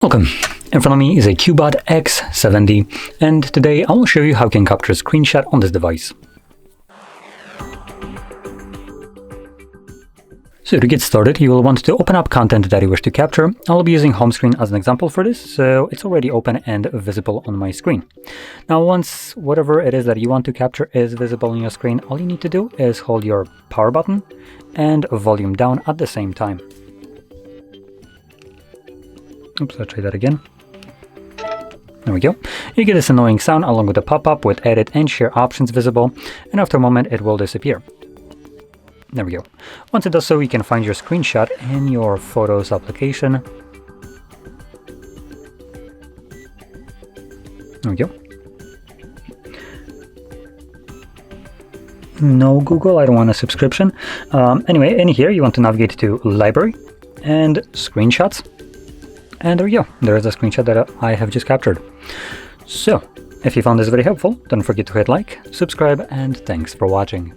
Welcome. In front of me is a CUBOT X70, and today I will show you how you can capture a screenshot on this device. So to get started, you will want to open up content that you wish to capture. I'll be using home screen as an example for this, so it's already open and visible on my screen. Now once whatever it is that you want to capture is visible on your screen, all you need to do is hold your power button and volume down at the same time. Oops, I'll try that again. There we go. You get this annoying sound along with a pop-up with edit and share options visible, and after a moment it will disappear. There we go. Once it does so, you can find your screenshot in your Photos application. There we go. No Google, I don't want a subscription. Anyway, in here you want to navigate to Library and Screenshots. And there we go, there is a screenshot that I have just captured. So, if you found this very helpful, don't forget to hit like, subscribe, and thanks for watching.